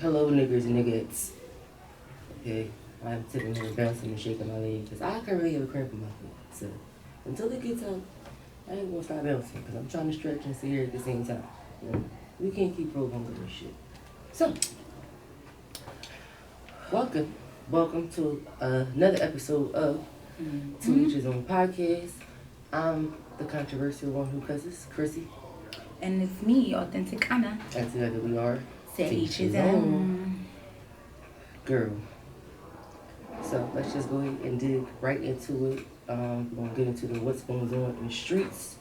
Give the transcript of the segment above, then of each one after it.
Hello, niggers and niggettes. Okay, I'm sitting here bouncing and shaking my leg because I can't really have a cramp in my foot. So until it gets out, I ain't gonna stop bouncing because I'm trying to stretch and sit here at the same time. You know, we can't keep prolonging this shit. So, welcome to another episode of To Each His Own Podcast. I'm the controversial one who cusses, CHRISSIE. And it's me, Authentic Anna. And together we are To Each His Own. Girl. So let's just go ahead and dig right into it. We're going to get into the what's going on in the streets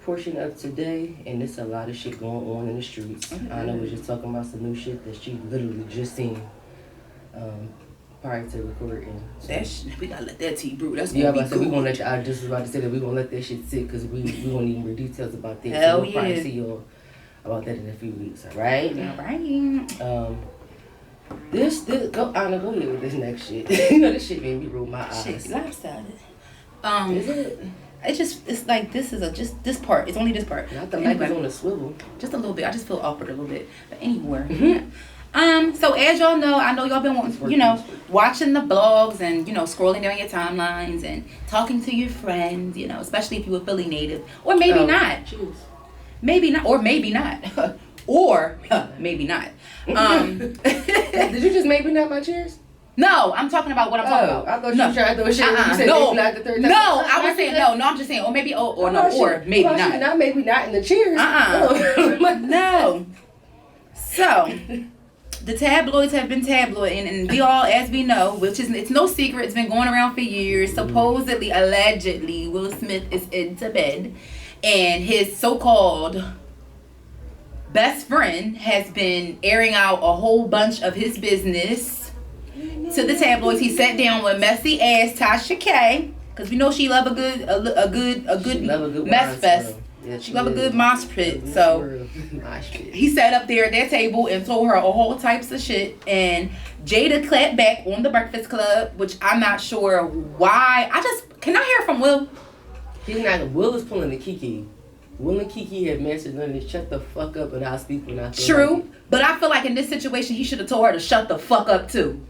portion of today. And there's a lot of shit going on in the streets. Anna was just talking about some new shit that she literally just seen prior to recording. So, We gotta let that tea brew. That's yeah, gonna be cool. We gonna let you, I just was about to say that we're gonna let that shit sit because we want need more details about that. Hell so we'll probably yeah. see y'all about that in a few weeks, alright? Alright. This go Anna, go ahead with this next shit. You know, this shit made me roll my eyes. Shit, lopsided. Is it? It's like this part. It's only this part. Not the mic was on a swivel. Just a little bit. I just feel awkward a little bit. But anywhere. So as y'all know, I know y'all been watching the blogs and, scrolling down your timelines and talking to your friends, especially if you're a Philly native. Or maybe not. Cheers. Maybe not. Or maybe not. Or maybe not. Did you just maybe not my cheers? No, I'm talking about what I'm talking about. I thought you tried to shit. You said no, maybe not the third time. No, I was saying no. No, I'm just saying, or maybe, or maybe not. Not maybe not in the cheers. No. So, the tabloids have been tabloiding, and we all, as we know, it's no secret, it's been going around for years. Supposedly, allegedly, Will Smith is into bed, and his so-called best friend has been airing out a whole bunch of his business to the tabloids. He sat down with messy ass Tasha K, because we know she love a good mess fest. Yeah, she love a good mosh pit. So he sat up there at that table and told her a whole types of shit. And Jada clapped back on the Breakfast Club, which I'm not sure why. Can I hear from Will? Will is pulling the Kiki. Will and Kiki have messaged none of this. Shut the fuck up and I'll speak when I feel True, like it. But I feel like in this situation he should have told her to shut the fuck up too.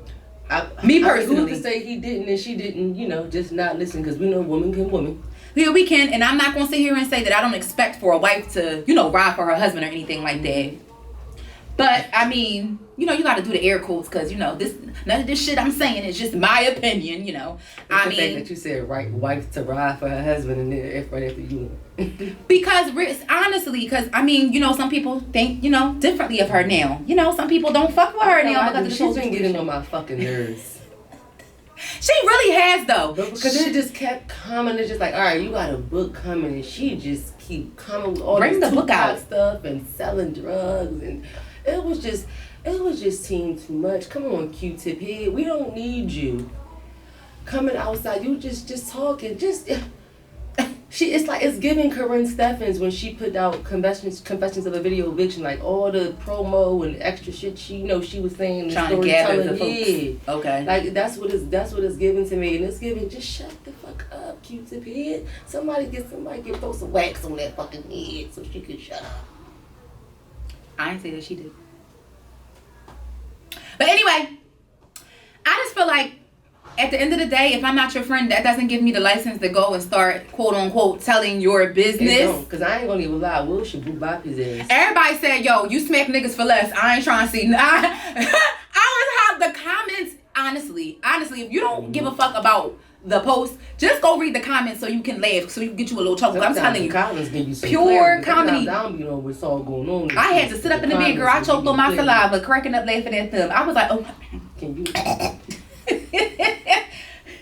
Me personally. Who's to say he didn't and she didn't, just not listen, because we know woman can woman. Yeah, we can, and I'm not going to sit here and say that I don't expect for a wife to, ride for her husband or anything like that. But, I mean, you got to do the air quotes because, none of this shit I'm saying is just my opinion, I mean. The fact that you said wife to ride for her husband and then F right after you. Because, honestly, some people think, differently of her now. Some people don't fuck with her now because of the she's been getting on my fucking nerves. She really has, though. But because it just kept coming. It's just like, all right, you got a book coming, and she just keep coming with all this book out stuff and selling drugs, and it was just seemed too much. Come on, Q-tip head, we don't need you coming outside. You just talking, it's giving Corinne Steffens when she put out confessions of a video eviction, like all the promo and extra shit she was saying, trying to gather the folks. Yeah. Okay. Like that's what it's giving to me, and it's giving just shut the fuck up, Q-tip head. Somebody get throw some wax on that fucking head so she could shut up. I ain't say that she did. But anyway, I just feel like at the end of the day, if I'm not your friend, that doesn't give me the license to go and start, quote unquote, telling your business. Because I ain't gonna even lie, Will should boot bop his ass. Everybody said, yo, you smack niggas for less. I ain't trying to see. I was have the comments. Honestly, if you don't give a fuck about the post, just go read the comments so you can laugh, so you can get you a little chuckle. I'm telling you, comments give you some pure comedy. What's all going on. I had to sit up in the bed, girl. I choked on my saliva, cracking up, laughing at them. I was like, oh. Can you?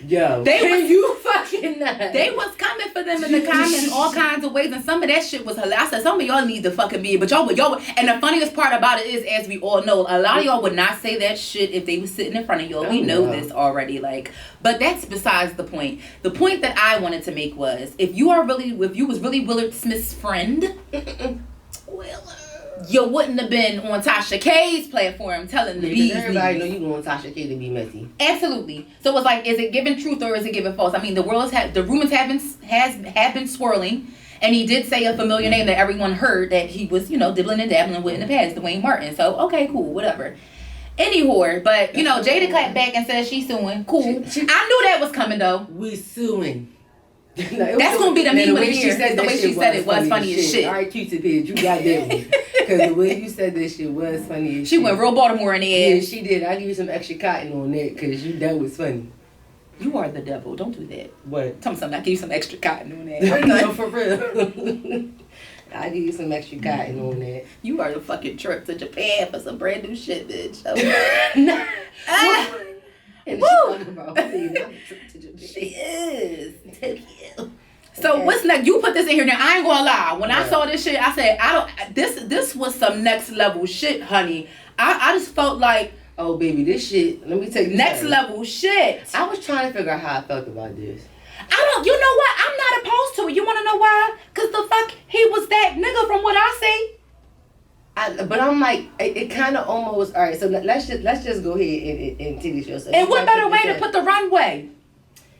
Yo, you fucking nuts? They was coming for them in the comments all kinds of ways, and some of that shit was hilarious. I said, some of y'all need to fucking be, but y'all, and the funniest part about it is, as we all know, a lot of y'all would not say that shit if they was sitting in front of y'all. We know this already, but that's besides the point. The point that I wanted to make was, if you was really Willard Smith's friend, you wouldn't have been on Tasha K's platform telling the bees. Everybody know you want Tasha K to be messy. Absolutely. So it's like, is it giving truth or is it giving false? I mean, the rumors have been swirling, And he did say a familiar name that everyone heard that he was, dibbling and dabbling with in the past, Dwayne Martin. So, okay, cool, whatever. Anywho, but, Jada clapped back and said she's suing. Cool. I knew that was coming, though. We suing. That's going to be the meme of the year. The way she said it was funny as shit. All right, Q-tip head, you got that one. Because the way you said that shit was funny as shit. She went real Baltimore in the ass. Yeah, she did. I give you some extra cotton on that because that was funny. You are the devil. Don't do that. What? Tell me something. I give you some extra cotton on that. No, for real. I give you some extra cotton on that. You are the fucking trip to Japan for some brand new shit, bitch. Nah. And she talking about me. I'm a trip to Japan. She is. Tokyo. So what's next? You put this in here now. I ain't gonna lie. When I saw this shit, I said, this was some next level shit, honey. I just felt like, oh baby, this shit, let me tell you next something. level shit. I was trying to figure out how I felt about this. You know what? I'm not opposed to it. You wanna know why? Cause the fuck, he was that nigga from what I see. But I'm like, it kind of almost, all right, so let's just go ahead and see this yourself. And what better way to put the runway?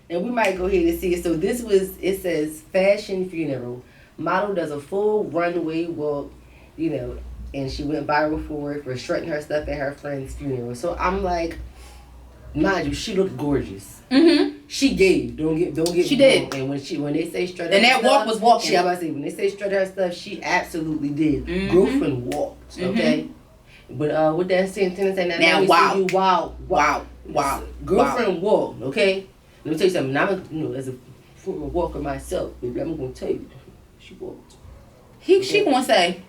And we might go ahead and see it. So it says fashion funeral. Model does a full runway walk, and she went viral for strutting her stuff at her friend's funeral. So I'm like, mind you, she looked gorgeous. Mm-hmm. She gave. Don't get she me did. wrong. And when they say strut, and that stuff, walk was walking. I was about to say, when they say strut her stuff, she absolutely did. Mm-hmm. Girlfriend walked. Okay. Mm-hmm. But with that sentence and now wow. Girlfriend walked. Okay. Let me tell you something. I'm as a former walker myself, baby, I'm gonna tell you, she walked. She gonna say.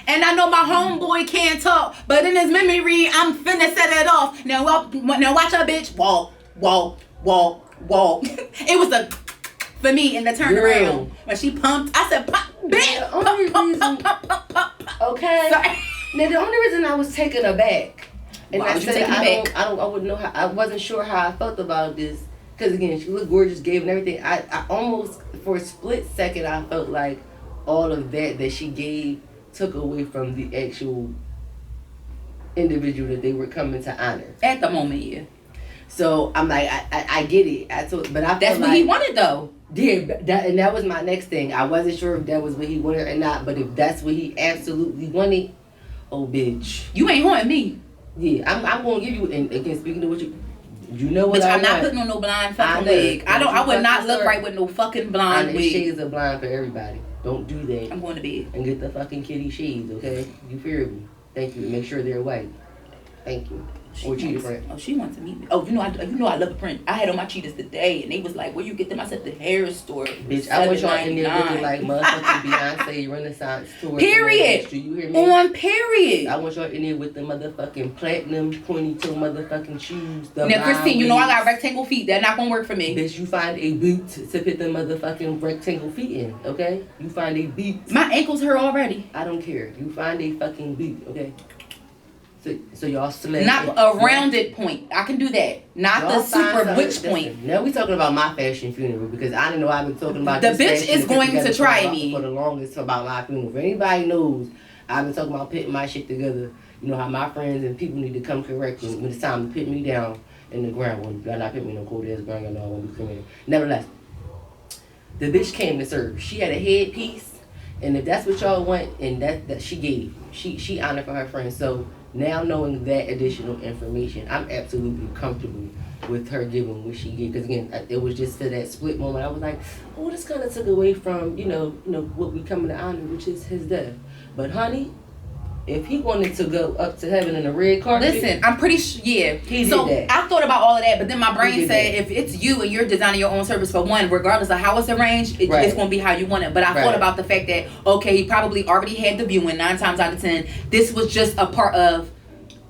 And I know my homeboy can't talk, but in his memory, I'm finna set it off. Now watch her, bitch. Walk. It was for me in the turnaround. When she pumped, I said, pump, bitch. Pump. Okay. Sorry. Now, the only reason I was taken aback, and Why I was you said taken I wouldn't know how, I wasn't sure how I felt about this. Because again, she looked gorgeous, gave and everything. I almost, for a split second, I felt like all of that she gave took away from the actual individual that they were coming to honor. At the moment, yeah. So I'm like, I get it. But I that's what he wanted, though. Yeah, that was my next thing. I wasn't sure if that was what he wanted or not. But if that's what he absolutely wanted, oh bitch, you ain't haunting me. Yeah, I'm gonna give you. And again, speaking of what you know what bitch, I'm not putting on no blind fucking wig. I would not look right with no fucking blind wig. Shades are blind for everybody. Don't do that. I'm going to bed. And get the fucking kitty shades, okay? You fear me. Thank you. Make sure they're white. Thank you. Or cheetah print. Oh, she wants to meet me. Oh, I love a print. I had on my cheetahs today, and they was like, "Where you get them?" I said, "The hair store." Bitch, I want y'all in there looking like motherfucking Beyonce Renaissance tour. Period. Do you hear me? On period. I want y'all in there with the motherfucking platinum pointy-toe motherfucking shoes. Now, Christine, I got rectangle feet. They're not gonna work for me. Bitch, you find a boot to put the motherfucking rectangle feet in, okay? You find a boot. My ankles hurt already. I don't care. You find a fucking boot, okay? So y'all select. Not a rounded point. I can do that. Not the super witch point. Now we talking about my fashion funeral because I didn't know I've been talking about the bitch is going to try me for the longest about my funeral. If anybody knows, I've been talking about putting my shit together. You know how my friends and people need to come correct me when it's time to put me down in the ground. When y'all not put me in no cold ass ground, y'all know I won't be criminal. Nevertheless, the bitch came to serve. She had a headpiece, and if that's what y'all want, and that she gave, she honored for her friends. So. Now knowing that additional information, I'm absolutely comfortable with her giving what she gave. Because again, it was just for that split moment. I was like, oh, this kind of took away from, what we coming to honor, which is his death. But honey, if he wanted to go up to heaven in a red carpet. Listen, I'm pretty sure, yeah. He did that. I thought about all of that, but then my brain said if it's you and you're designing your own service for one, regardless of how it's arranged, it's going to be how you want it. But I thought about the fact that, okay, he probably already had the viewing 9 times out of 10. This was just a part of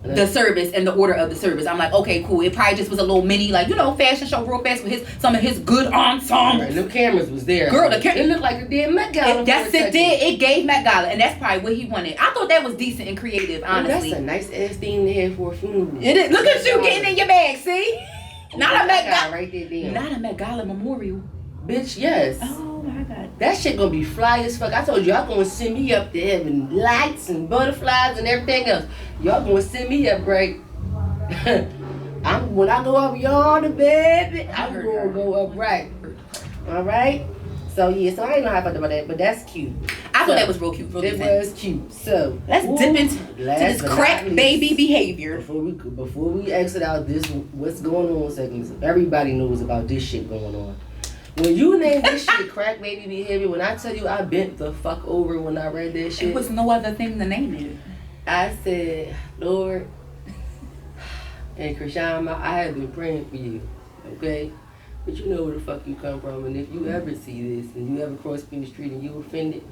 the service and the order of the service. I'm like, okay, cool. It probably just was a little mini, fashion show real fast with some of his good ensembles. Right, the cameras was there. Girl, it looked like a damn Met Gala. It gave Met Gala, and that's probably what he wanted. I thought that was decent and creative, honestly. That's a nice ass thing to have for a funeral. It is. Look at you getting in your bag, see? Not a Met Gala. Right there, damn. Not a Met Gala Memorial. Bitch, yes. Oh my God. That shit gonna be fly as fuck. I told you, y'all gonna send me up there having lights and butterflies and everything else. Y'all gonna send me up, right? When I go up yonder, baby, I'm gonna go up right. All right? So So yeah, so I ain't know how I felt about that, but that's cute. I thought that was real cute. It was cute. So let's dip into this crack baby behavior. Before we exit out this what's going on segments, everybody knows about this shit going on. When you name this shit crack baby behavior, when I tell you I bent the fuck over when I read that shit. It was no other thing to name it. I said, Lord, and Krishan, I have been praying for you, okay? But you know where the fuck you come from, and if you ever see this, and you ever cross me in the street and you offended,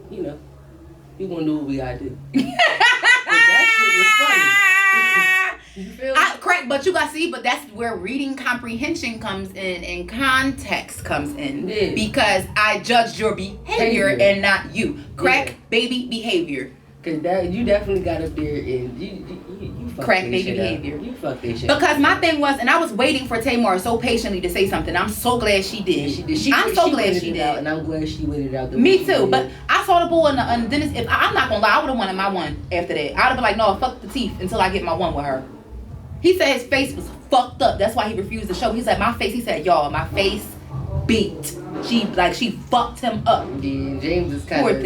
you know, you gonna do what we gotta do. That shit was funny. You feel me? Correct, but you gotta see, but that's where reading comprehension comes in and context comes in. Yeah. Because I judged your behavior and not you. Crack baby behavior. Cause that you definitely got up there and you fucked crack that baby shit behavior. Up. You fucked that shit. Because my thing was, and I was waiting for Tamar so patiently to say something. I'm so glad she did. Yeah, she did. I'm so glad she did. Out, and I'm glad she waited out. Me too. But I saw the bull and Dennis. If I'm not gonna lie, I would have wanted my one after that. I'd have been like, no, fuck the teeth until I get my one with her. He said his face was fucked up. That's why he refused to show. He said my face. He said, y'all, my face beat. She fucked him up. Yeah, James is kind of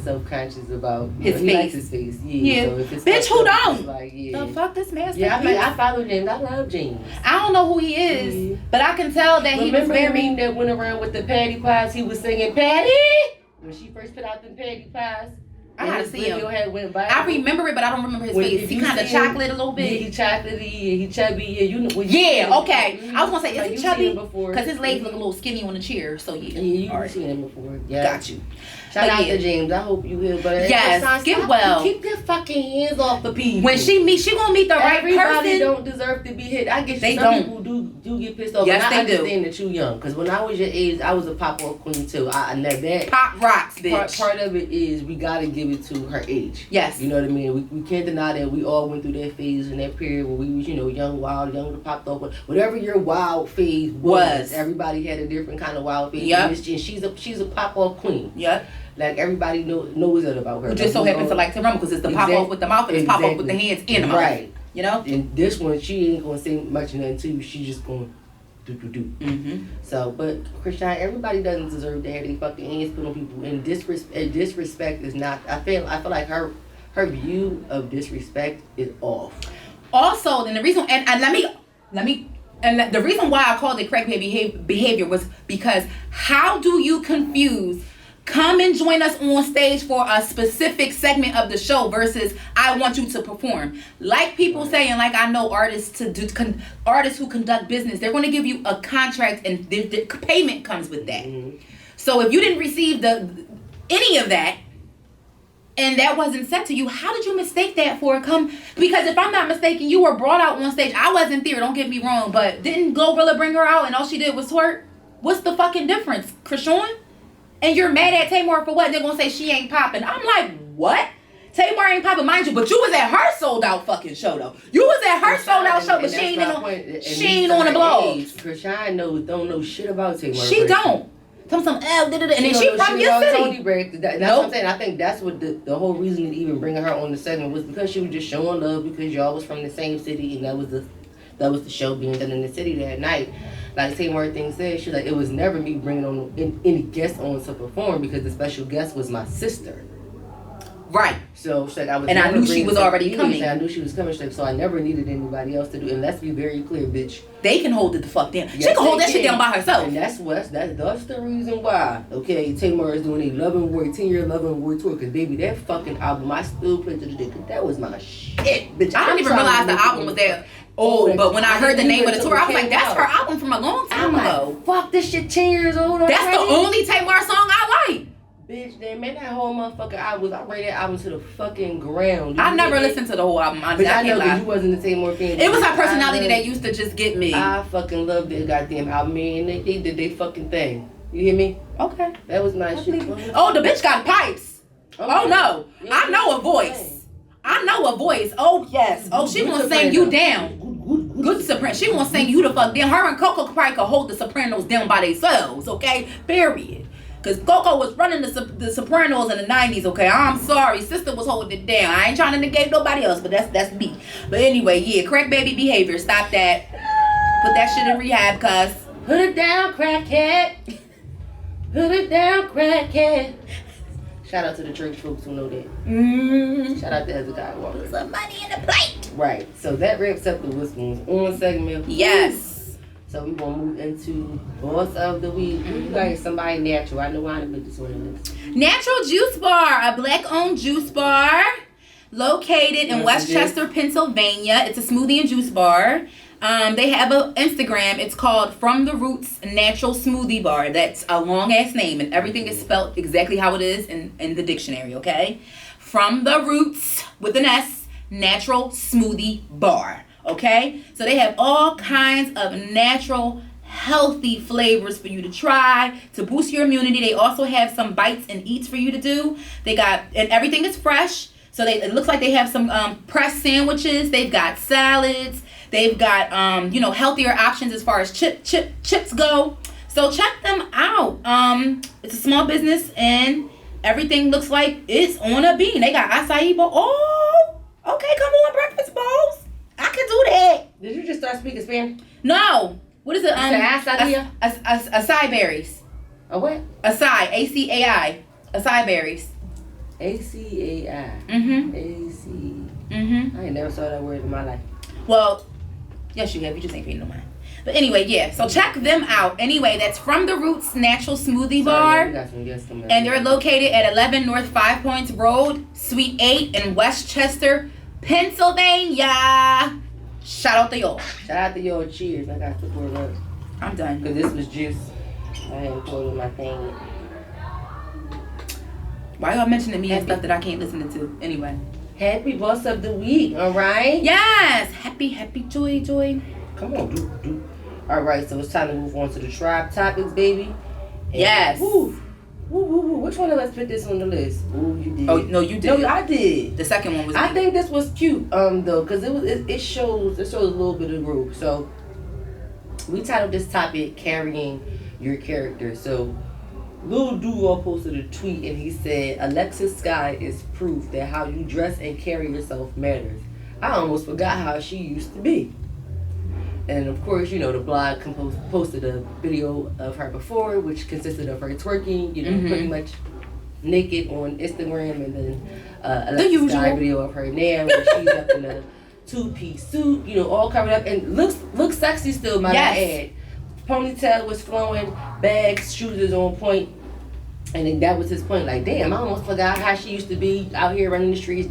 self-conscious about his face. He likes his face. Yeah. So if it's bitch, who don't? Like, The fuck this man. Yeah, I follow James. I love James. I don't know who he is, but I can tell that he was very. Remember that went around with the Patty Pies? He was singing Patty when she first put out them Patty Pies. I gotta see him. Went by. I remember it, but I don't remember his face. He kind of chocolate a little bit. Yeah, he chocolatey. He chubby. Yeah, you know. Okay. I was gonna say, is he chubby? Because his legs look a little skinny on the chair. So yeah. Yeah, you've seen him before. Yeah. Got you. Shout out to James. I hope you heal. But yes, get well. Keep your fucking hands off the people. When she gonna meet the right person. Everybody don't deserve to be hit. I guess some people do get pissed off. Yes, and I understand do. That you young. Because when I was your age, I was a pop off queen too. I never that. Pop rocks, bitch. Part of it is we gotta give it to her age. Yes. You know what I mean? We can't deny that we all went through that phase in that period where we was, young, wild, young, popped off. Whatever your wild phase was. Everybody had a different kind of wild phase. Yep. And she's a pop off queen. Yep. Like everybody knows that about her. Who just so happens to like to run because it's the pop off with the mouth and it's pop off with the hands in the mouth. Right. You know? And this one, she ain't gonna say much of nothing to you. She just gonna do. Mm-hmm. So, but Krishan, everybody doesn't deserve to have their fucking hands put on people. And disrespect is not. I feel like her view of disrespect is off. Also, then the reason the reason why I called it crack baby behavior was because how do you confuse come and join us on stage for a specific segment of the show versus I want you to perform? Like people say, and like I know artists artists who conduct business, they're going to give you a contract and the payment comes with that. Mm-hmm. So if you didn't receive any of that, and that wasn't said to you, how did you mistake that for because if I'm not mistaken, you were brought out on stage. I wasn't there, don't get me wrong, but didn't Glorilla bring her out and all she did was twerk? What's the fucking difference, Krishan? And you're mad at Tamar for what? They're gonna say she ain't popping. I'm like, what? Tamar ain't popping, mind you, but you was at her sold out fucking show though. You was at her sold out show, but she ain't on the blog. Krishan don't know shit about Tamar. She don't. And then she from your city. That's what I'm saying. I think that's what the whole reason to even bringing her on the segment was because she was just showing love because y'all was from the same city and that was the show being done in the city that night. Like Tamar thing said, she like it was never me bringing on any guest on to perform because the special guest was my sister. Right. So she's like I knew she was already coming. I knew she was coming, so I never needed anybody else to do. And let's be very clear, bitch. They can hold it the fuck down. Yes, she can hold that shit down by herself. And that's the reason why. Okay, Tamar is doing a 10-year Love and War tour. Cause baby, that fucking album, I still play to the day. Cause that was my shit, bitch. I didn't even realize the album was there. But when I heard the name of the tour, I was like, that's her album from a long time ago. Fuck, this shit 10 years old. That's the only Tamar song I like. Bitch, they made that whole motherfucking album. I rated that album to the fucking ground. I never listened to the whole album. But I know that you wasn't the Tamar fan. It was her personality that used to just get me. I fucking love that goddamn album, man. They did their fucking thing. You hear me? Okay. That was nice shit. Oh, the bitch got pipes. Okay. Oh no. Yeah, I know a voice. Oh yes. Oh, she gonna sing you down. Good soprano. She gonna sing you the fuck down. Her and Coco probably could hold the sopranos down by themselves. Okay. Period. Because Coco was running the Sopranos in the 90s, okay? I'm sorry. Sister was holding it down. I ain't trying to negate nobody else, but that's me. But anyway, yeah, crack baby behavior. Stop that. Put that shit in rehab, cuz. Put it down, crackhead. Put it down, crackhead. Shout out to the church folks who know that. Shout out to Hezekiah Walker. Put some money in the plate. Right. So that wraps up the What's Going On segment. Yes. So we're going to move into Boss of the Week. You got somebody natural. I know I didn't put this one in this. Natural Juice Bar, a black-owned juice bar located in Westchester, Pennsylvania. It's a smoothie and juice bar. They have an Instagram. It's called From the Roots Natural Smoothie Bar. That's a long-ass name, and everything is spelled exactly how it is in the dictionary, okay? From the Roots, with an S, Natural Smoothie Bar, okay? So they have all kinds of natural, healthy flavors for you to try to boost your immunity. They also have some bites and eats for you to do. They got, and everything is fresh. So it looks like they have some pressed sandwiches. They've got salads. They've got, healthier options as far as chips go. So check them out. It's a small business and everything looks like it's on a bean. They got acai bowl. Oh, okay, come on, breakfast bowls. I can do that. Did you just start speaking Spanish? No. What is it? Acai? Acai berries. A what? Acai, A-C-A-I. Acai berries. A-C-A-I. A-C. I ain't never saw that word in my life. Well, yes, you have. You just ain't paying no mind. But anyway, yeah. So check them out. Anyway, that's From the Roots Natural Smoothie Bar. And they're located at 11 North 5 Points Road, Suite 8 in Westchester, Pennsylvania. Shout out to y'all. Shout out to y'all. Cheers. I got to pour it up. I'm done. Because this was juice. I hadn't poured in my thing yet. Why y'all mentioning me and stuff that I can't listen to? Anyway. Happy Boss of the Week, all right? Yes. Happy, joy. Come on, do. All right, so it's time to move on to the tribe topics, baby. And yes. Woo. Which one of us put this on the list? Ooh, you did. Oh, no, you did. No, I did. The second one was I think this was cute, though, because it shows a little bit of growth. So we titled this topic "Carrying Your Character." So Lil Duval posted a tweet and he said, "Alexis Sky is proof that how you dress and carry yourself matters. I almost forgot how she used to be." And of course, the blog posted a video of her before, which consisted of her twerking, pretty much naked on Instagram, and then Alexis Sky video of her now where she's up in a two-piece suit, all covered up and looks sexy still, might I add. Ponytail was flowing, bags, shoes is on point. And then that was his point, like, damn, I almost forgot how she used to be out here running the streets,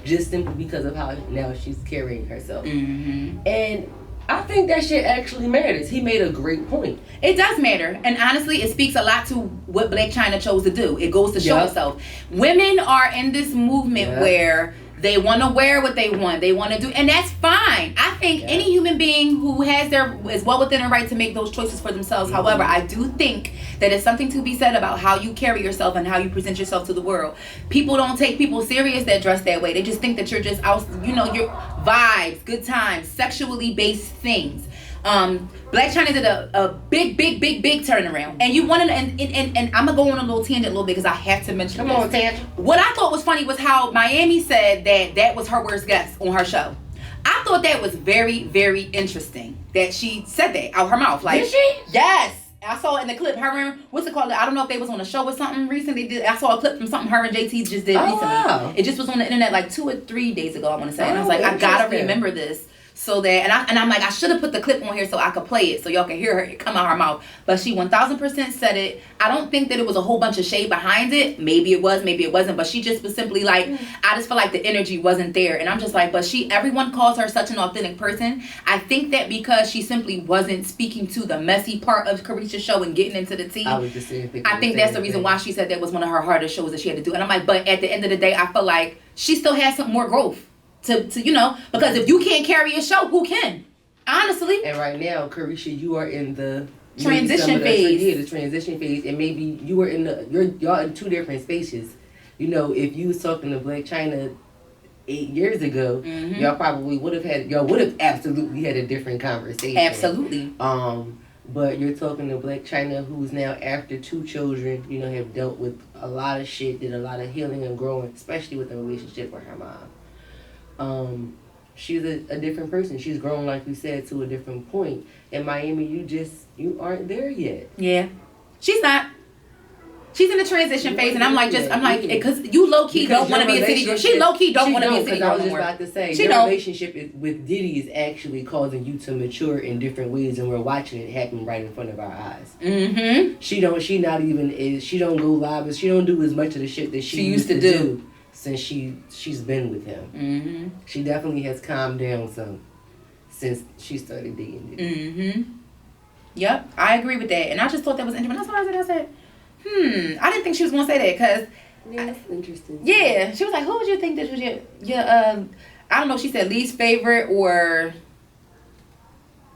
just simply because of how now she's carrying herself. And I think that shit actually matters. He made a great point. It does matter. And honestly, it speaks a lot to what Blac Chyna chose to do. It goes to show itself. Women are in this movement where they want to wear what they want. They want to do, and that's fine. I think any human being who is well within their right to make those choices for themselves. However, I do think that it's something to be said about how you carry yourself and how you present yourself to the world. People don't take people serious that dress that way. They just think that you're just out, your vibes, good times, sexually based things. Blac Chyna did a big turnaround, and you wanted, and I'm gonna go on a little tangent a little bit because I have to mention. Come on, tangent. What I thought was funny was how Miami said that was her worst guest on her show. I thought that was very, very interesting that she said that out her mouth. Like, did she? Yes. I saw it in the clip. Her and what's it called? I don't know if they was on a show or something recently. I saw a clip from something her and JT just did recently. Wow. It just was on the internet like 2 or 3 days ago, I want to say. And I was like, I gotta remember this. So that, and I'm like, I should have put the clip on here so I could play it so y'all can hear her come out her mouth. But she 1000% said it. I don't think that it was a whole bunch of shade behind it. Maybe it was, maybe it wasn't. But she just was simply like, I just feel like the energy wasn't there. And I'm just like, but everyone calls her such an authentic person. I think that because she simply wasn't speaking to the messy part of CHRISSIE's show and getting into the tea. I was just saying. I think that's the reason why she said that was one of her hardest shows that she had to do. And I'm like, but at the end of the day, I feel like she still has some more growth. To because if you can't carry a show, who can? Honestly. And right now, CHRISSIE, you are in the transition phase. The transition phase, and maybe you were y'all in 2 different spaces. If you was talking to Blac Chyna 8 years ago, y'all probably would have absolutely had a different conversation. Absolutely. But you're talking to Blac Chyna, who's now after 2 children, have dealt with a lot of shit, did a lot of healing and growing, especially with the relationship with her mom. She's a different person. She's grown, like you said, to a different point. In Miami, you aren't there yet. Yeah. She's not. She's in the transition phase, and I'm like, because you low key don't want to be a city girl. She low key don't want to be a city girl. I was just about to say, your relationship with Diddy is actually causing you to mature in different ways, and we're watching it happen right in front of our eyes. Mm-hmm. She don't go live, she don't do as much of the shit that she used to do since she's been with him. Mm-hmm. She definitely has calmed down some since she started dating Diddy. Mm-hmm. Yep, I agree with that, and I just thought that was interesting. That's what I said. I didn't think she was gonna say that because. Yeah, that's interesting. Yeah, she was like, "Who would you think this was your I don't know." She said least favorite or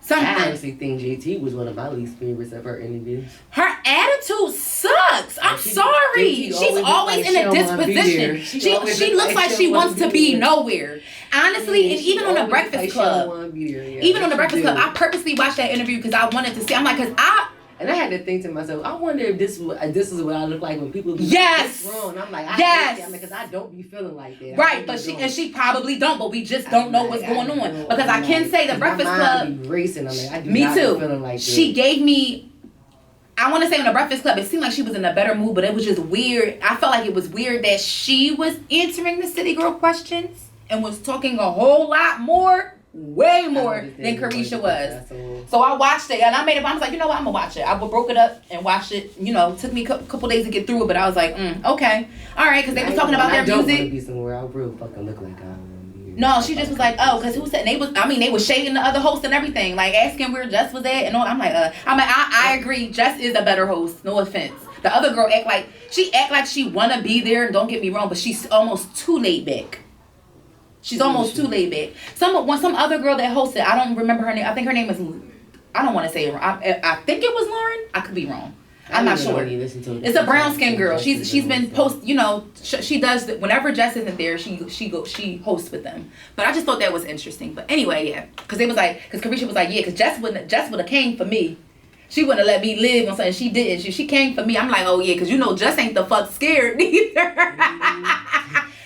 something. I honestly think JT was one of my least favorites of her interviews. Her attitude sucks. I'm sorry. She's always in a disposition. She looks like she wants to be nowhere. Honestly, and even on the Breakfast Club. Even on the Breakfast Club, I purposely watched that interview because I wanted to see. I'm like, and I had to think to myself, I wonder if this is what I look like when people be yes. like, wrong. I'm like, because I don't be feeling like that. Right, but she probably don't, but we just don't know what's going on. Because I can say the Breakfast Club. Be racing. I'm like, I do me not too. Be feeling like that. She gave me. I want to say on the Breakfast Club, it seemed like she was in a better mood, but it was just weird. I felt like it was weird that she was answering the city girl questions and was talking a whole lot more. Way more than CHRISSIE was. So I watched it and I made it. I was like, you know what? I'm gonna watch it. I broke it up and watched it. You know, took me a couple days to get through it, but I was like, okay, all right, because they was talking about their music. I don't want to be somewhere I real fucking look like I am. No, she just was like, oh, because who said they was shading the other host and everything, like asking where Jess was at and all. I'm like, I agree. Jess is a better host. No offense. The other girl act like she wanna be there. Don't get me wrong, but she's almost too laid back. She's almost too laid back. Some other girl that hosted, I don't remember her name. I think her name is, I don't want to say it wrong. I think it was Lauren. I could be wrong. I'm not sure. It's a brown skin girl. She's been post. You know, she does whenever Jess isn't there. She hosts with them. But I just thought that was interesting. But anyway, yeah, because CHRISSIE was like, yeah, because Jess would have came for me. She wouldn't have let me live on something. She didn't. She came for me. I'm like, oh yeah, because you know Jess ain't the fuck scared either.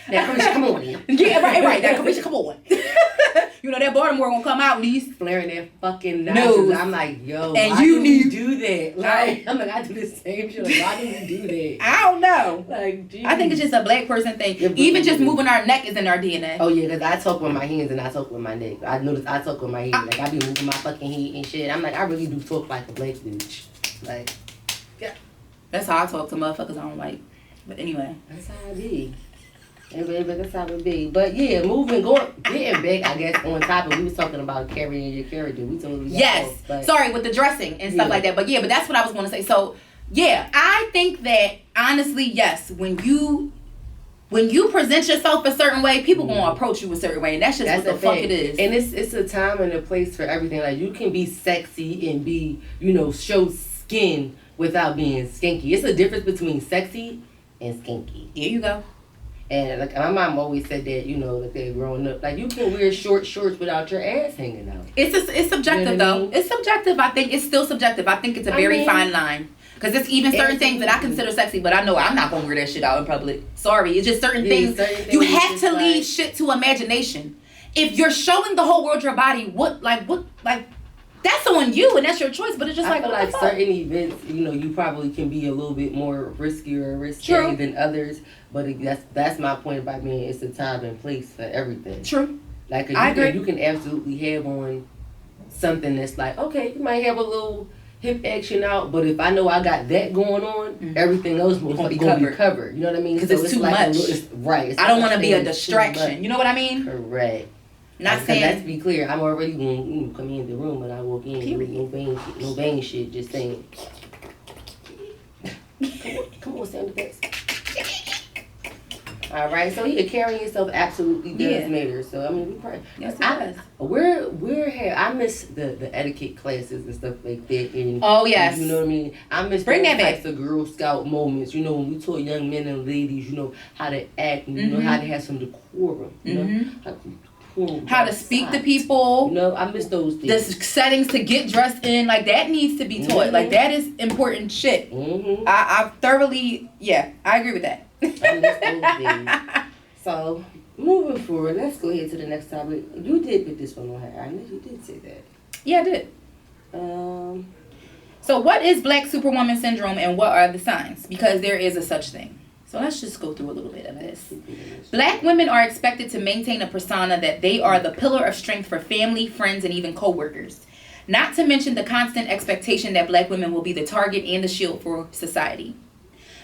Now, CHRISSIE, come on. Yeah, right. Now, CHRISSIE, come on. You know, that Baltimore gonna come out and he's flaring their fucking noses. I'm like, yo, and why do we do that? Like, I'm like, I do the same shit. Like, why do we do that? I don't know. Like, geez. I think it's just a black person thing. Even just moving our neck is in our DNA. Oh, yeah, because I talk with my hands and I talk with my neck. I notice I talk with my head. Like, I be moving my fucking head and shit. I'm like, I really do talk like a black bitch. Like, yeah. That's how I talk to motherfuckers I don't like. But anyway. That's how I be. But that's how it be. But yeah, getting back, I guess, on topic, we was talking about carrying your character. We totally sorry, with the dressing and stuff like that. But yeah, but that's what I was going to say. So yeah, I think that honestly, yes, when you present yourself a certain way, people gonna approach you a certain way, and that's just what the fuck it is. And it's a time and a place for everything. Like you can be sexy and be, show skin without being skinky. It's a difference between sexy and skinky. Here you go. And like my mom always said that, like they're growing up, like you can wear short shorts without your ass hanging out. It's subjective though. I mean? It's subjective. I think it's still subjective. I think it's a very fine line. Because it's even certain things that I consider sexy, but I know I'm not going to wear that shit out in public. Sorry. It's just certain things. You have to leave shit to imagination. If you're showing the whole world your body, that's on you and that's your choice, but it's just I feel like certain events, you probably can be a little bit more riskier or risky than others, but that's my point about being it's a time and place for everything. True. Like you can absolutely have on something that's like, okay, you might have a little hip action out, but if I know I got that going on, everything else will be covered. You know what I mean? Because it's too much. Right. I don't want to be a distraction. You know what I mean? Correct. Not saying. Let's be clear. I'm already going to come in the room when I walk in. No bang shit. Just saying. Come on, stand the best. All right. So carrying yourself absolutely does matter. So I mean, we probably. Yes, it does. I miss the etiquette classes and stuff like that. And, oh yes. You know what I mean? I miss those types of Girl Scout moments. When we taught young men and ladies, how to act and how to have some decorum. How to speak to people. I miss those things. The settings to get dressed in, like that needs to be taught. Like that is important shit. I thoroughly, I agree with that. I miss those things. So, moving forward, let's go ahead to the next topic. You did put this one on her. I know you did say that. Yeah, I did. So what is Black Superwoman Syndrome and what are the signs? Because there is a such thing. So let's just go through a little bit of this. Black women are expected to maintain a persona that they are the pillar of strength for family, friends, and even co-workers. Not to mention the constant expectation that Black women will be the target and the shield for society.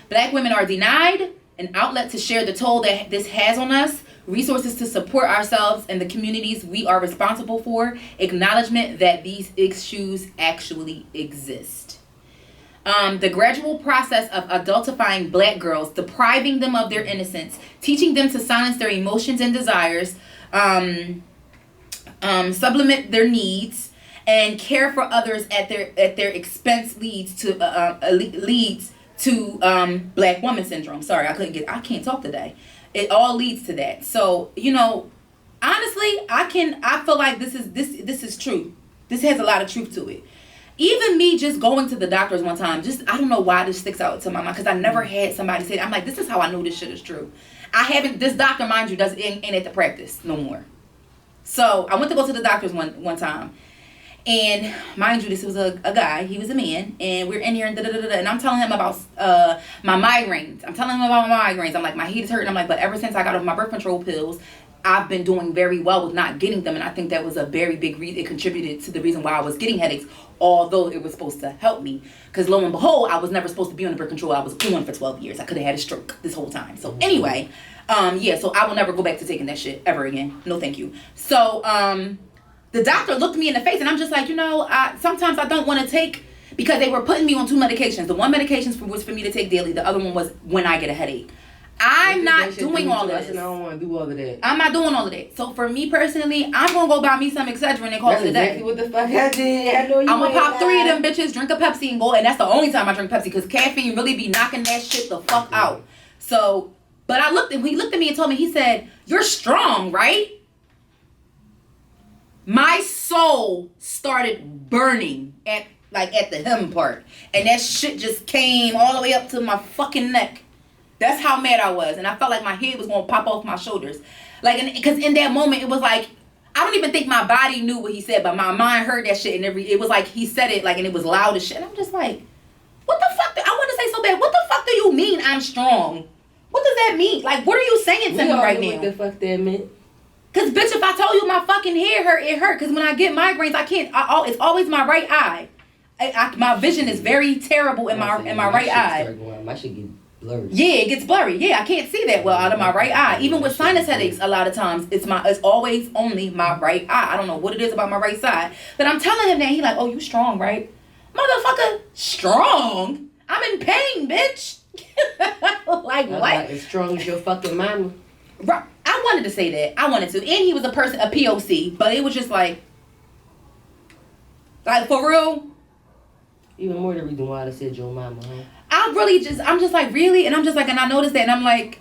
Black women are denied an outlet to share the toll that this has on us, resources to support ourselves and the communities we are responsible for, acknowledgement that these issues actually exist. The gradual process of adultifying Black girls, depriving them of their innocence, teaching them to silence their emotions and desires, sublimate their needs, and care for others at their expense leads to Black woman syndrome. Sorry, I can't talk today. It all leads to that. So, you know, honestly, I feel like this is true. This has a lot of truth to it. Even me just going to the doctors one time, I don't know why this sticks out to my mind, because I never had somebody say that. I'm like, this is how I know this shit is true. This doctor, mind you, ain't at the practice no more. So I went to go to the doctors one time. And mind you, this was a guy. He was a man. And we're in here and I'm telling him about my migraines. I'm like, my head is hurting. I'm like, but ever since I got off my birth control pills, I've been doing very well with not getting them. And I think that was a very big reason. It contributed to the reason why I was getting headaches, although it was supposed to help me. Because lo and behold, I was never supposed to be on the birth control. I was on for 12 years. I could have had a stroke this whole time. So anyway, so I will never go back to taking that shit ever again. No, thank you. So, the doctor looked me in the face and I'm just like, sometimes I don't want to take, because they were putting me on 2 medications. The one medication was for me to take daily. The other one was when I get a headache. I'm not doing all of this. I don't want to do all of that. I'm not doing all of that. So for me personally, I'm going to go buy me some Excedrin and call it a day. That's exactly what the fuck I did. I know you I'm going to pop 3 of them bitches, drink a Pepsi and go. And that's the only time I drink Pepsi, because caffeine really be knocking that shit the fuck out. So, but he looked at me and told me, he said, "You're strong, right?" My soul started burning at the hem part. And that shit just came all the way up to my fucking neck. That's how mad I was. And I felt like my head was going to pop off my shoulders. Because in that moment, it was like, I don't even think my body knew what he said, but my mind heard that shit. And it was like, he said it, and it was loud as shit. And I'm just like, what the fuck? I want to say so bad, what the fuck do you mean I'm strong? What does that mean? What are you saying to me right now? What the fuck that meant? Because, bitch, if I told you my fucking hair hurt, it hurt. Because when I get migraines, I can't. It's always my right eye. My vision is very terrible in my right eye. My shit get blurry. Yeah, it gets blurry. Yeah, I can't see that well out of my right eye. Even with sinus headaches, a lot of times, it's always only my right eye. I don't know what it is about my right side. But I'm telling him that. He like, "Oh, you strong, right?" Motherfucker, strong? I'm in pain, bitch. What? As strong as your fucking mama. Right. I wanted to say that. I wanted to. And he was a POC. But it was just like for real. Even more the reason why I said your mama, huh? I'm just like, really? And I'm just like, and I noticed that. And I'm like,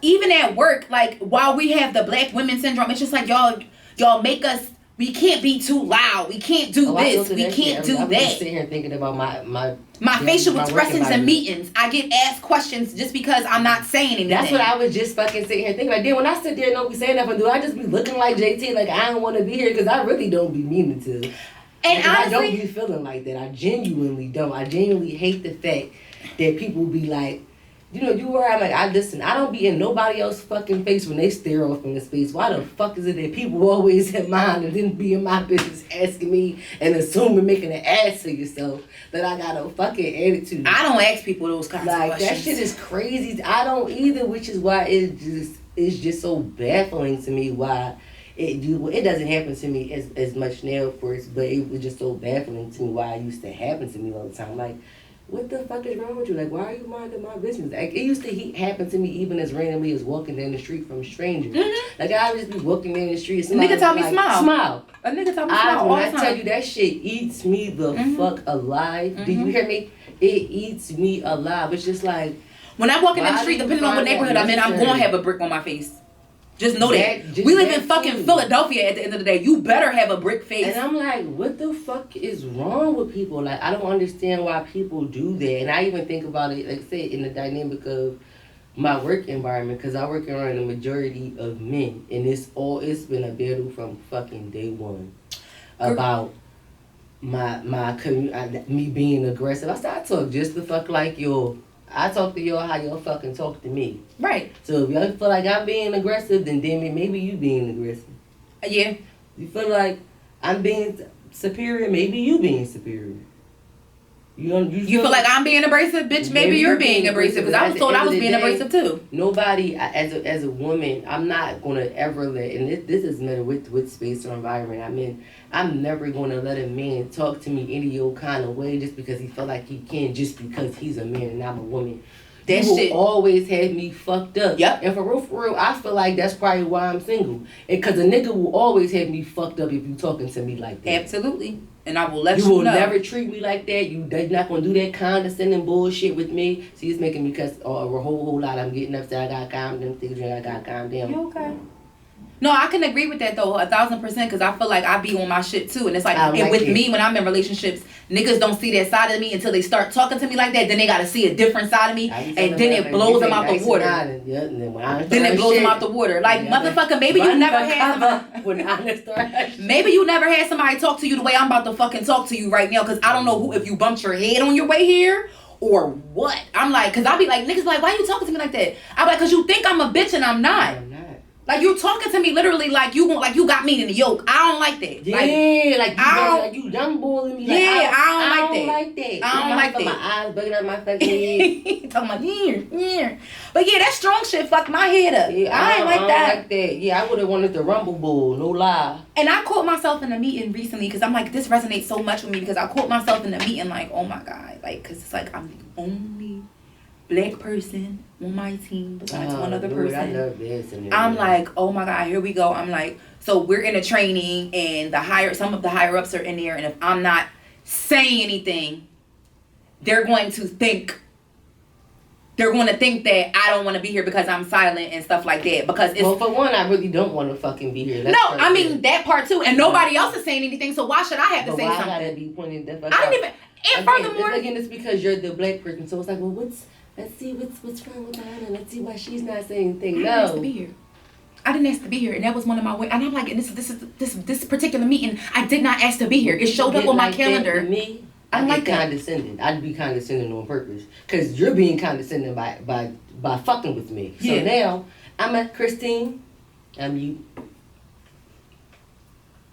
even at work, while we have the Black women syndrome, it's just like, y'all make us, we can't be too loud. We can't do this. We can't do that. I'm just sitting here thinking about my facial expressions in meetings. I get asked questions just because I'm not saying anything. That's what I was just fucking sitting here thinking. Then when I sit there and don't be saying nothing, do I just be looking like JT? I don't want to be here, because I really don't be meaning to. And honestly, I don't be feeling like that. I genuinely don't. I genuinely hate the fact that people be like, you were. I'm like, I listen. I don't be in nobody else's fucking face when they stare off in the space. Why the fuck is it that people always in mine and then be in my business asking me and assuming making an ass of yourself that I got a fucking attitude? I don't ask people those kinds of questions. That shit is crazy. I don't either, which is why it's just so baffling to me why. It doesn't happen to me as much now, of course, but it was just so baffling to me why it used to happen to me all the time. What the fuck is wrong with you? Why are you minding my business? It used to happen to me even as randomly as walking down the street from strangers. Mm-hmm. I would just be walking down the street. A nigga tell me smile. Smile. A nigga tell me smile all the time. When I tell you that shit eats me the fuck alive. Mm-hmm. Do you hear me? It eats me alive. It's just like, when I walk in the street, depending on what neighborhood I'm in, I'm going to have a brick on my face. Just know that. We live in fucking Philadelphia at the end of the day. You better have a brick face. And I'm like, what the fuck is wrong with people? I don't understand why people do that. And I even think about it, I said, in the dynamic of my work environment, because I work around a majority of men. And it's been a battle from fucking day one about me being aggressive. I said I talk just the fuck like y'all. I talk to y'all how y'all fucking talk to me. Right. So if y'all feel like I'm being aggressive, then damn it, maybe you being aggressive. Yeah. You feel like I'm being superior, maybe you being superior. You feel like I'm being abrasive, bitch? Maybe you're being abrasive, because I was told I was being abrasive too. Nobody, as a woman, I'm not gonna ever let, and this is matter with space or environment I'm in. I'm never gonna let a man talk to me any old kind of way just because he feel like he can, just because he's a man and I'm a woman. That shit always had me fucked up. Yep. And for real, I feel like that's probably why I'm single. Because a nigga will always have me fucked up if you talking to me like that. Absolutely. And I will let you know. You will never treat me like that. They're not going to do that condescending bullshit with me. See, it's making me cuss a whole lot. I'm getting upset. I got to calm down. I got to calm down. You okay? No, I can agree with that though, 1,000%, because I feel like I be on my shit too, and it's like, and with me when I'm in relationships, niggas don't see that side of me until they start talking to me like that. Then they gotta see a different side of me, and then it blows them out the water. Then it blows them out the water. Like motherfucker, maybe you never had maybe you never had somebody talk to you the way I'm about to fucking talk to you right now, because I don't know if you bumped your head on your way here or what. I'm like, because I'll be like, niggas be like, why you talking to me like that? I'm like, because you think I'm a bitch and I'm not. Like, you talking to me literally like you got me in the yoke. I don't like that. Yeah, like you young bullying me. Like, yeah, I don't like that. I don't like that. My eyes bugging out my fucking head. Talking about, yeah. But yeah, that strong shit fucked my head up. Yeah, I ain't like that. Yeah, I would have wanted the Rumble Bull, no lie. And I caught myself in a meeting recently, because I'm like, this resonates so much with me, because I caught myself in a meeting like, oh my God. Like, because it's like, I'm the only black person on my team besides one other person. I love this. I'm like, oh my God, here we go. I'm like, so we're in a training, and some of the higher ups are in there, and if I'm not saying anything, they're going to think that I don't want to be here because I'm silent and stuff like that. Because it's, well, for one, I really don't want to fucking be here. I mean that part too, and nobody else is saying anything. So why should I have to say something? I gotta be pointing the fuck I didn't out. even. And furthermore, again, it's because you're the black person. So it's like, well, let's see what's wrong with her, and let's see why she's not saying anything. I didn't ask to be here. I didn't ask to be here, and that was one of my ways. And I'm like, this particular meeting, I did not ask to be here. It showed up on my calendar. Me, I like condescending. I'd be condescending on purpose, because you're being condescending by fucking with me. Yeah. So now I'm at Christine. I'm you.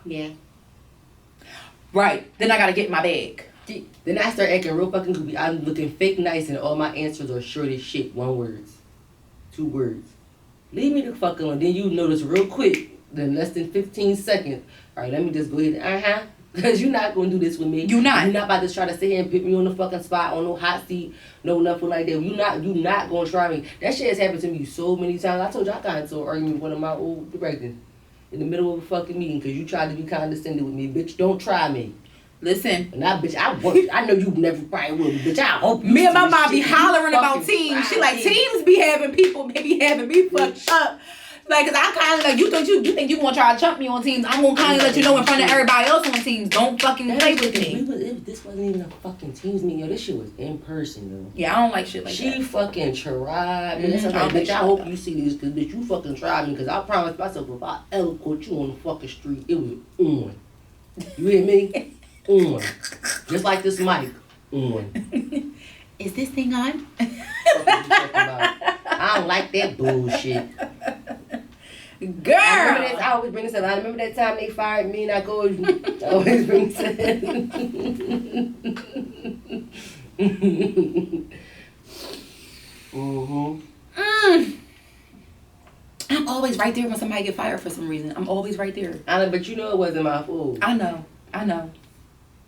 Yeah. Right. Then I gotta get in my bag. Then I start acting real fucking goofy. I'm looking fake nice, and all my answers are short as shit. 1 word. 2 words. Leave me the fuck alone. Then you notice real quick, in less than 15 seconds. All right, let me just go ahead. Because you're not going to do this with me. You're not about to try to sit here and put me on the fucking spot, on no hot seat, no nothing like that. You're not going to try me. That shit has happened to me so many times. I told you I got into an argument with one of my old directors in the middle of a fucking meeting because you tried to be condescending with me. Bitch, don't try me. Listen. And bitch, I know you never probably will, bitch. I hope you. Me and my mom be hollering about teams. She like, teams be having people maybe having me fucked up. Like, cause I kind of like, you think you gonna try to chump me on teams? I'm gonna kind of let you know in front of everybody else on teams. Don't fucking play with me. This wasn't even a fucking teams meeting, yo. This shit was in person, yo. Yeah, I don't like shit like that. She fucking tried me. Bitch, I hope you see this, cause bitch, you fucking tried me, cause I promised myself if I ever caught you on the fucking street, it was on. You hear me? On. Just like this mic. On. Is this thing on? I don't like that bullshit. Girl! I always bring this up. I remember that time they fired me and I always bring this up. I'm always right there when somebody get fired for some reason. I'm always right there. I know, but you know it wasn't my fault. I know.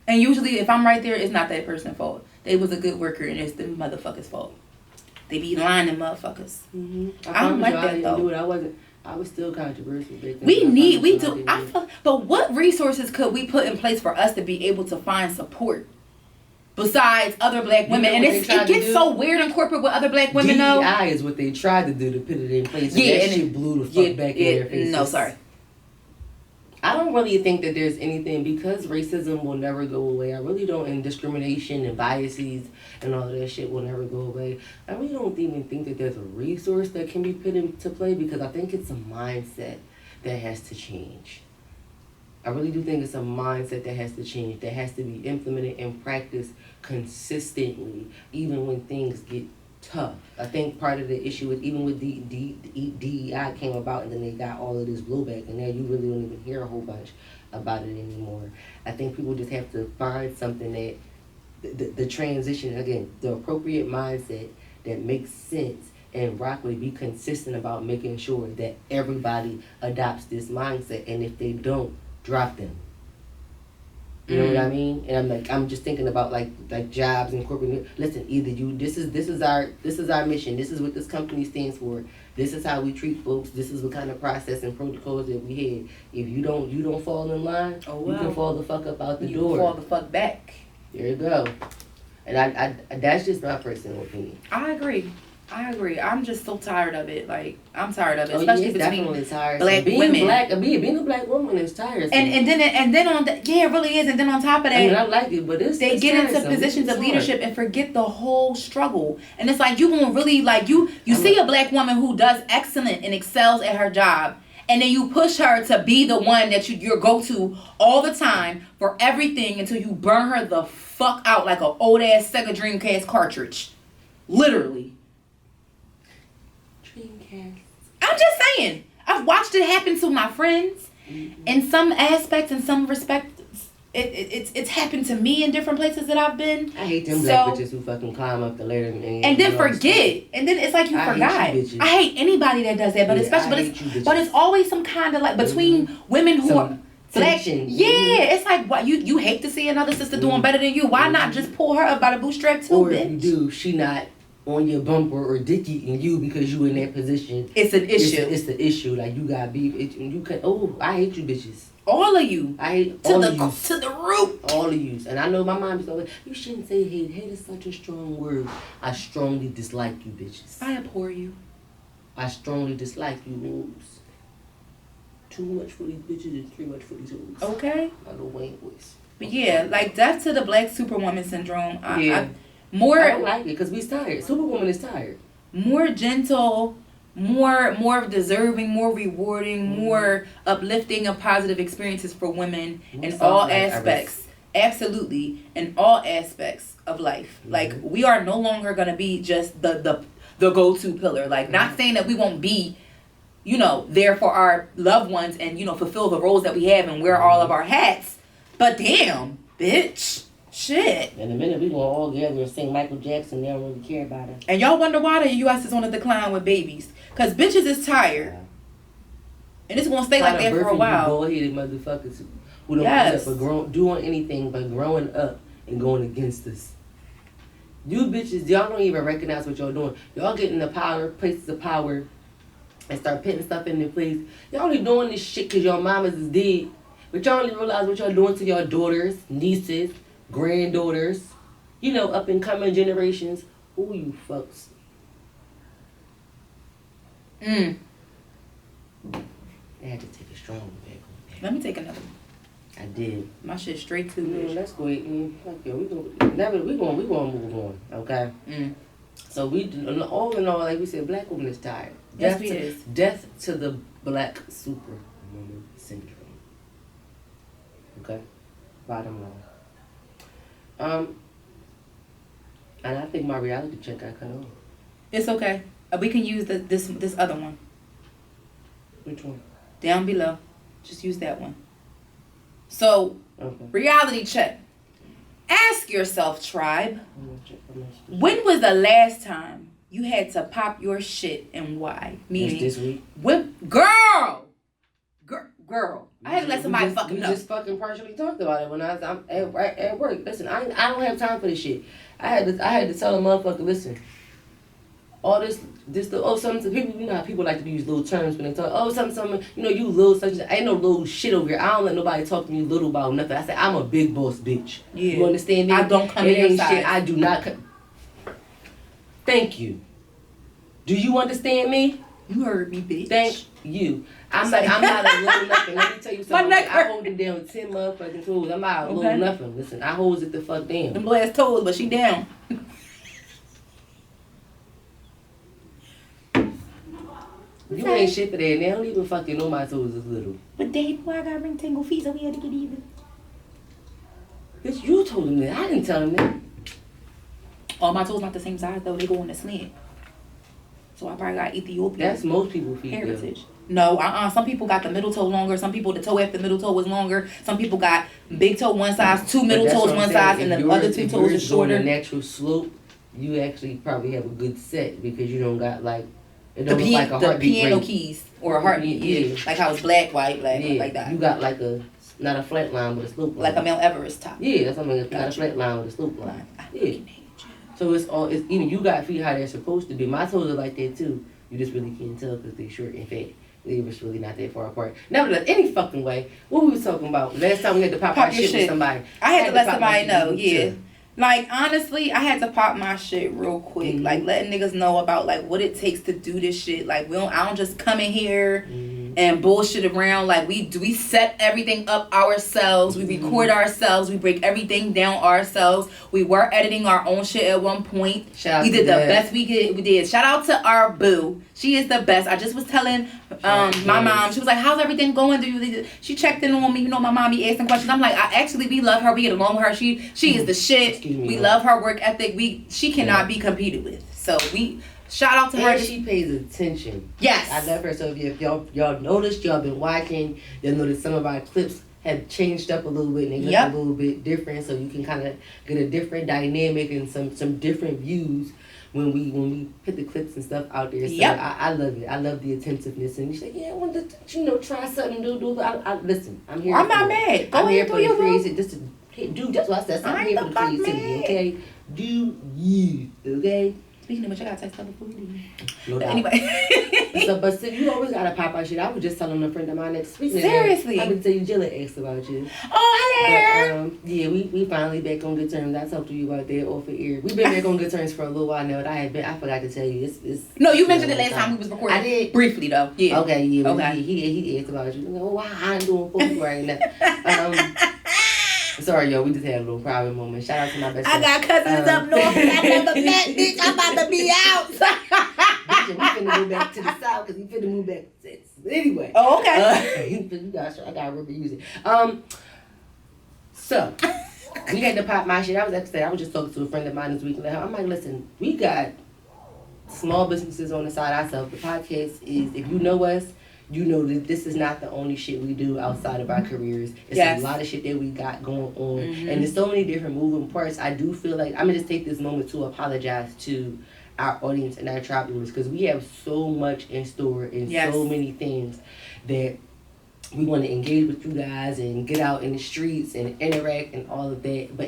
And usually if I'm right there, it's not that person's fault. They was a good worker and it's the motherfucker's fault. They be lying to motherfuckers. I don't like that though. I was still controversial. But what resources could we put in place for us to be able to find support besides other black women? And it gets so weird in corporate with other black women though. DEI is what they tried to do to put it in place. Yeah, and that shit blew the fuck back in their faces. No, sorry. I don't really think that there's anything, because racism will never go away. I really don't, and discrimination and biases and all of that shit will never go away. I really don't even think that there's a resource that can be put into play, because I think it's a mindset that has to change. I really do think it's a mindset that has to change, that has to be implemented and practiced consistently, even when things get tough. I think part of the issue with even with DEI came about, and then they got all of this blowback, and now you really don't even hear a whole bunch about it anymore. I think people just have to find something that the transition, again, the appropriate mindset that makes sense, and rock with, be consistent about making sure that everybody adopts this mindset, and if they don't, drop them. You know what I mean? And I'm just thinking about like jobs and corporate. Listen, either you, this is our mission. This is what this company stands for. This is how we treat folks. This is what kind of process and protocols that we had. If you don't fall in line, you can fall the fuck up out the door. You can fall the fuck back. There you go. And I that's just my personal opinion. I agree. I'm just so tired of it. Like, I'm tired of it, especially between definitely tired. Black women. Being a black woman is tiresome. And then on it really is. And then on top of that, I mean, I like it, but they get into positions of leadership and forget the whole struggle. And it's like you gonna really like you see a black woman who does excellent and excels at her job, and then you push her to be the one that your go-to all the time for everything until you burn her the fuck out like an old ass Sega Dreamcast cartridge, literally. I'm just saying. I've watched it happen to my friends. Mm-hmm. In some aspects, in some respects, it's happened to me in different places that I've been. I hate them black bitches who fucking climb up the ladder and then forget. And then it's like you forgot. I hate anybody that does that, but it's always some kind of like between women who are black. Yeah, it's like what you hate to see another sister doing better than you. Why not just pull her up by the bootstrap too, or bitch? If you do, she not on your bumper or dick eating you because you in that position. It's an issue. It's the issue. Like you got beef. You can. Oh, I hate you bitches. All of you. I hate all of you. To the root. All of you. And I know my mom is always, you shouldn't say hate. Hate is such a strong word. I strongly dislike you bitches. I abhor you. I strongly dislike you wolves. Too much for these bitches and too much for these wolves. Okay. My little Wayne voice. But yeah, like death to the black superwoman syndrome. I don't like it because we's tired. Superwoman is tired. More gentle, more deserving, more rewarding, more uplifting of positive experiences for women in all aspects. Absolutely, in all aspects of life. Mm-hmm. Like we are no longer gonna be just the go-to pillar. Like not saying that we won't be, there for our loved ones and fulfill the roles that we have and wear all of our hats. But damn, bitch. Shit. In a minute, we gonna all gather and sing Michael Jackson. They don't really care about it. And y'all wonder why the U.S. is on a decline with babies. Because bitches is tired. And it's gonna stay like that for a while. Bull-headed motherfuckers who don't end up doing anything but growing up and going against us. You bitches, y'all don't even recognize what y'all doing. Y'all get in the places of power and start putting stuff in their place. Y'all only doing this shit because y'all mamas is dead. But y'all only realize what y'all doing to your daughters, nieces, granddaughters, up and coming generations. Who you fucks? I had to take a strong back. Let me take another one. I did. My shit straight to me. Let's go ahead. Fuck yeah, we gonna move on. Okay. So all in all, like we said, black woman is tired. Death to the black superwoman syndrome. Okay. Bottom line. And I think my reality check got cut off. It's okay. We can use this other one. Which one? Down below. Just use that one. So, reality check. Ask yourself, tribe. When was the last time you had to pop your shit and why? Meaning, this week. Girl. I had to let somebody fucking know. We just fucking partially talked about it when I'm at work. Listen, I don't have time for this shit. I had to tell a motherfucker, listen. All something people, how people like to use little terms when they talk. Something, you little such. Ain't no little shit over here. I don't let nobody talk to me little about nothing. I say I'm a big boss bitch. Yeah. You understand me? I don't come in your shit. I do not. Thank you. Do you understand me? You heard me, bitch. Thank you. I'm not a little nothing. Let me tell you something. I hold it down with 10 motherfucking toes. I'm not a little nothing. Listen, I holds it the fuck down. Them little ass toes, but she down. You ain't shit for that. They don't even fucking know my toes is little. But they know I got ring tingle feet, so we had to get even. Bitch, you told him that. I didn't tell him that. All my toes not the same size though. They go on the slant. So I probably got Ethiopian. That's most people's feet. Heritage. No, some people got the middle toe longer. Some people, the toe after the middle toe was longer. Some people got big toe one size, two middle toes one size, and the other two toes are shorter. On a natural slope, you actually probably have a good set because you don't got like it don't look like a heartbeat piano rate. keys or a heartbeat. Yeah. Like how it's black, white, like that. You got like a not a flat line but a slope line. Like a Mount Everest top. Yeah, that's something. Not a flat line with a slope line. Yeah. So it's even you got feet how they're supposed to be. My toes are like that too. You just really can't tell because they're short and fat. They was really not that far apart. Nevertheless, any fucking way, what we was talking about? Last time we had to pop our shit with somebody. I had to let somebody know, yeah. Like, honestly, I had to pop my shit real quick. Mm-hmm. Like, letting niggas know about, like, what it takes to do this shit. Like, I don't just come in here and bullshit around. Like, we set everything up ourselves. We record ourselves. We break everything down ourselves. We were editing our own shit at one point. We did the best we did. Shout out to our boo. She is the best. I just was telling my mom. She was like, how's everything going? She checked in on me. You know, my mom be asking questions. I'm like, we love her. We get along with her. She is the shit. We love her work ethic. She cannot be competed with. So shout out to her. She pays attention. Yes. I love her. So if y'all noticed, y'all been watching, you'll notice some of our clips have changed up a little bit and they look a little bit different. So you can kind of get a different dynamic and some different views when we put the clips and stuff out there. So I love it. I love the attentiveness. And you say, yeah, I want to try something. Listen, I'm here. I'm not mad. I'm here for the creativity. Dude, that's what I said. I'm here for the creativity, okay? Do you, okay? Speaking of which, I gotta text her before we leave. No doubt. Anyway. But you always gotta pop our shit. I was just telling a friend of mine that seriously. I would tell you Jilla asked about you. Oh, hello. But, we finally back on good terms. I talked to you about that off the air. We've been back on good terms for a little while now. I forgot to tell you. It's no, you mentioned it last time we was recording. I did briefly though. Yeah. Okay. Yeah. Okay. He asked about you. Why I'm doing for you right now. Sorry, yo, we just had a little private moment. Shout out to my best friend. I got cousins up north I never met, bitch. I'm about to be out. Bitch, we finna go back to the south because he finna move back to Texas. But anyway. Oh, okay. I gotta remember use it. So, we had to pop my shit. I was just talking to a friend of mine this week. And I'm like, listen, we got small businesses on the side ourselves. The podcast is, if you know us, you know that this is not the only shit we do outside of our careers. It's a lot of shit that we got going on. And there's so many different moving parts. I do feel like I'm going to just take this moment to apologize to our audience and our tribe members because we have so much in store and so many things that we want to engage with you guys and get out in the streets and interact and all of that. But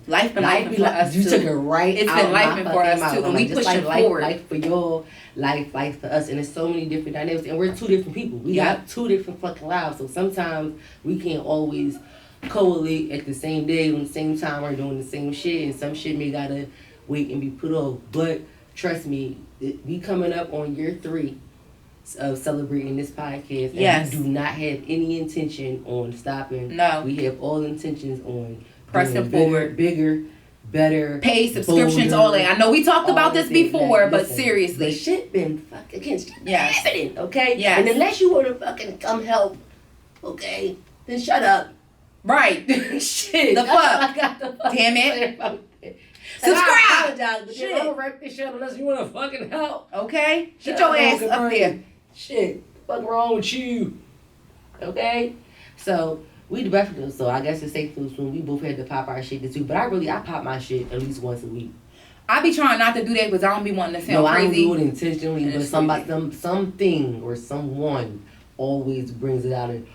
life been life for us you too. Took it right it's out been life for us too. And we push it forward. Life for y'all, life for us. And there's so many different dynamics. And we're two different people. We got two different fucking lives. So sometimes we can't always correlate at the same day on the same time or doing the same shit. And some shit may gotta wait and be put off. But trust me, we coming up on year 3 of celebrating this podcast. And we do not have any intention on stopping. No. We have all intentions on pressing forward. Bigger, better. Paid subscriptions, all that. I know we talked about this before, but seriously. The shit been fucking yes. happening, okay? Yes. And unless you want to fucking come help, okay, then shut up. Right. Shit. The fuck. I got the fuck. Damn it. Subscribe. I apologize, but shit. I'm gonna wrap this shit up unless you want to fucking help. Okay? Get your ass up there. Shit, what's wrong with you? Okay? So, we the best of them. So, I guess it's safe to assume we both had to pop our shit too. But I pop my shit at least once a week. I be trying not to do that because I don't be wanting to sound crazy. I don't do it intentionally, but something or someone always brings it out and,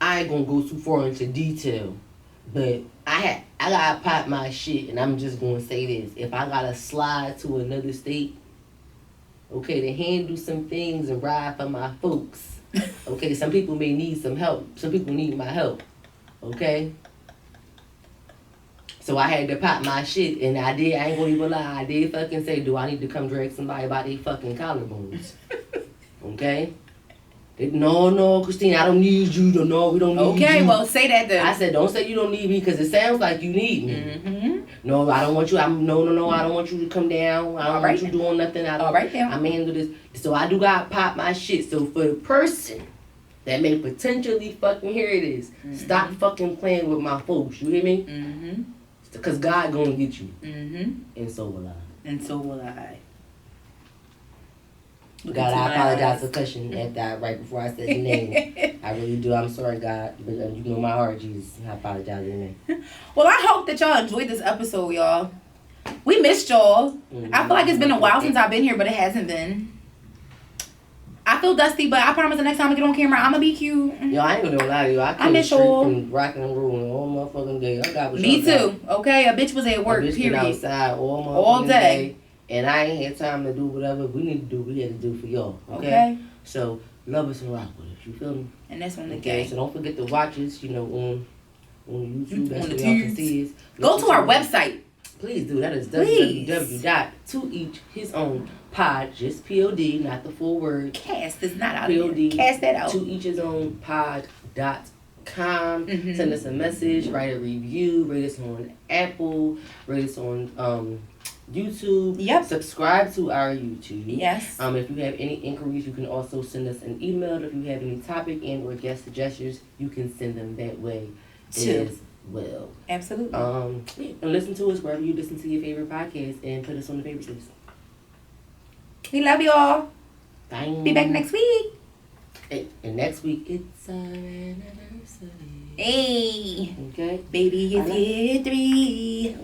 I ain't gonna go too far into detail, but I gotta pop my shit, and I'm just gonna say this. If I gotta slide to another state, okay, to handle some things and ride for my folks, okay, some people may need some help. Some people need my help, okay? So I had to pop my shit, and I ain't gonna even lie, I did fucking say, do I need to come drag somebody by their fucking collarbones? Okay? No, Christine, I don't need you. No, we don't need you. Okay, well, say that then. I said, don't say you don't need me because it sounds like you need me. Mm-hmm. No, I don't want you. No. I don't want you to come down. I don't want you doing nothing. All right now. I'm handle this. So I do got pop my shit. So for the person that may potentially fucking hear this, stop fucking playing with my folks. You hear me? Mm-hmm. Because God gonna get you. Mm-hmm. And so will I. And so will I. God, I apologize for cussing at that right before I said your name. I really do. I'm sorry, God. But you know my heart, Jesus. I apologize in your name. Well, I hope that y'all enjoyed this episode, y'all. We missed y'all. Mm-hmm. I feel like it's been a while since I've been here, but it hasn't been. I feel dusty, but I promise the next time I get on camera, I'm gonna be cute. Yo, I ain't gonna lie to you. I miss y'all from rocking and rolling all motherfucking day. I got what me too. Got. Okay, a bitch was at work. A bitch period. Been outside all day. And I ain't had time to do whatever we need to do. We had to do for y'all. Okay? So love us and rock with us. You feel me? And that's on the game. So don't forget to watch us. You know on YouTube. That's where y'all can see us. Go to our website. Please do. That is www.toeachhisownpod. Just POD, not the full word. Cast is not out of here. Cast that out. toeachhisownpod.com. Send us a message. Write a review. Rate us on Apple. Rate us on YouTube. Yep. Subscribe to our YouTube. Yes. If you have any inquiries, you can also send us an email. If you have any topic and or guest suggestions, you can send them that way as well. Absolutely. And listen to us wherever you listen to your favorite podcast and put us on the favorites list. We love y'all. Bye. Be back next week. Hey, and next week it's our anniversary. Hey. Okay. Baby, it's year 3.